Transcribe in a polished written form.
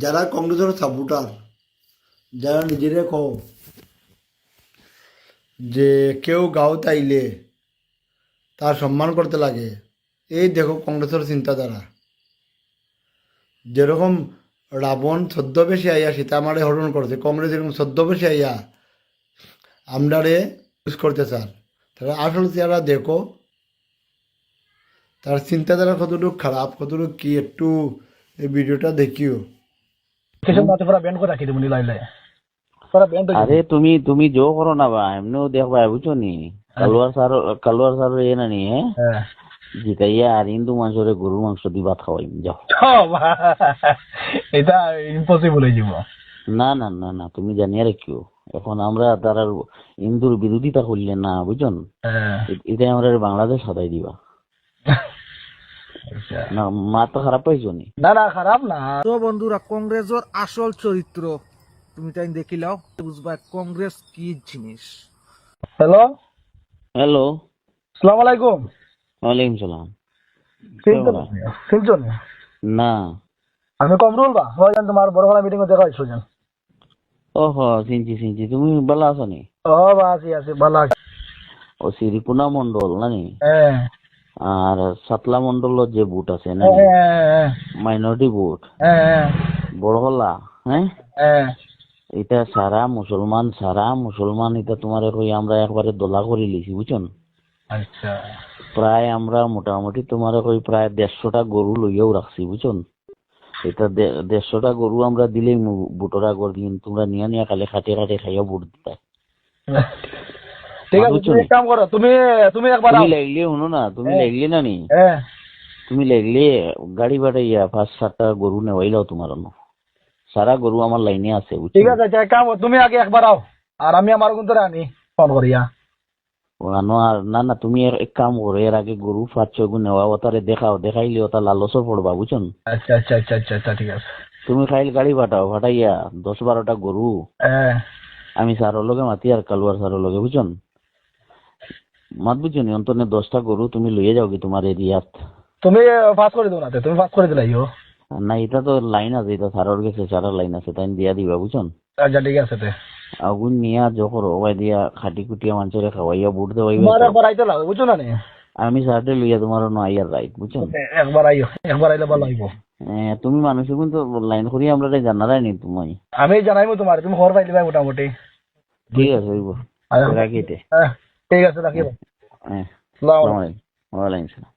যারা কংগ্রেসের সাপোর্টার, যারা নিজেরা কও যে কেউ গাঁও তাইলে তার সম্মান করতে লাগে, এই দেখো কংগ্রেসের চিন্তাধারা। যেরকম রাবণ ছদ্মবেশে আইয়া সীতামারে হরণ করছে, কংগ্রেস এরকম ছদ্মবেশে আইয়া আমরারে ইউজ করতে চান। তারা আসলে যারা দেখো তার চিন্তাধারা কতটুকু খারাপ, কতটুকু কি, একটু এই ভিডিওটা দেখিও। কিছু না তো পুরা ব্যান্ড করে রাখি দেবনি লাইলে পুরা ব্যান্ড হয়ে আরে তুমি তুমি জো করো না বা এমনিও দেখবা বুঝছো নি কালুয়ার স্যার এ না নি হ্যাঁ জিতাইয়া আর হিন্দু মানুষের গরুর মাংস দি ভাত খাওয়াই যাও। এটা ইম্পসিবল হয়ে যাব। না না না না তুমি জানিয়ে রাখিও, এখন আমরা তার হিন্দুর বিরোধিতা করলে না বুঝছেন, এটা আমরা বাংলাদেশ সদাই দিবা না। মাথা খারাপ পাইছো নি? না না খারাপ না। তো বন্ধুরা, কংগ্রেসের আসল চরিত্র তুমি তাই দেখিলাও, বুঝবা কংগ্রেস কি জিনিস। হ্যালো হ্যালো, আসসালামু আলাইকুম। ওয়ালাইকুম সালাম। শুনছো না আমি কমরুল বা হয়েছেন তোমার বড় মিটিং এ দেখা হয়েছিল। ওহো চিনছি চিনছি, তুমি ভালো আছো নি? ও বা আছি আছি ভালো আছি। ও শ্রীপুনা মন্ডল নানি হ্যাঁ আর সাতলা মন্ডলের যে বুট আছে না হ্যাঁ মাইনরিটি বুট হ্যাঁ বড় হলা, হ্যাঁ হ্যাঁ এটা সারা মুসলমান এটা তোমার কই আমরা একবারে দোলা করে লিছি বুঝছেন। আচ্ছা প্রায় আমরা মোটামুটি তোমার কই প্রায় 150টা গরু লইয়াও রাখছি বুঝছেন। এটা 150টা গরু আমরা দিলেই বুটরা গর দিন তোমরা নিয়ে নিয়ে খালি খাটে খাইয়া বুট দিতা। ঠিক আছে তুমি এক কাম করো, তুমি একবার তুমি লাগলে শুনো না, তুমি লাগলে না নি হ্যাঁ তুমি লাগলে গাড়ি বাড়াইয়া 5-7টা গরু নেওয়াইলাও তোমার সারা গরু আমার লাইনে আছে বুঝছো। ঠিক আছে এক কাম করো, তুমি আগে একবার আও আর আমি আমার গুণ ধরে আনি ফোন করিয়া। আর না না তুমি এক কাম করো, এর আগে গরু 5-6 গু নেওয়া ওতারে দেখাইলে ওটা লালসও পড়বা বুঝছেন। আচ্ছা আচ্ছা আচ্ছা আচ্ছা আচ্ছা ঠিক আছে। তুমি খাইল গাড়ি ফাটাইয়া 10-12টা গরু হ্যাঁ আমি স্যারের লগে মাতি আর কালুয়ার স্যারের লগে বুঝছেন মাত বুঝছেন অন্তনে 10টা গরু তুমি লইয়ে যাও কি তোমার এরিয়াত। তুমি পাস করে দাও না, তুমি পাস করে দিলাই না এটা তো লাইন আছে, এটা স্যারের গেছে, স্যারের লাইন আছে, তাই দিয়া দিবা বুঝছেন। আচ্ছা ঠিক আছে। আগুন নিয়া যখন ওবাই দিয়া খাটি কুটিয়া মানুষের খাওয়াইয়া বুট দেওয়াই তোমার একবার আইতে লাগো বুঝছো না নি? আমি সারটে লইয়া তোমার আইয়ার রাইট বুঝছেন। একবার আইও, একবার আইলে ভালো হইব। তুমি মানুষ কিন্তু লাইন করি আমরা জানারাই নি তুমি। আমি জানাইবো তোমার, তুমি খবর পাইলে ভাই মোটামুটি। ঠিক আছে হইব রাখিতে। ঠিক আছে রাখিব। হ্যাঁ আসসালামু আলাইকুম। ওয়ালাইকুম সালাম।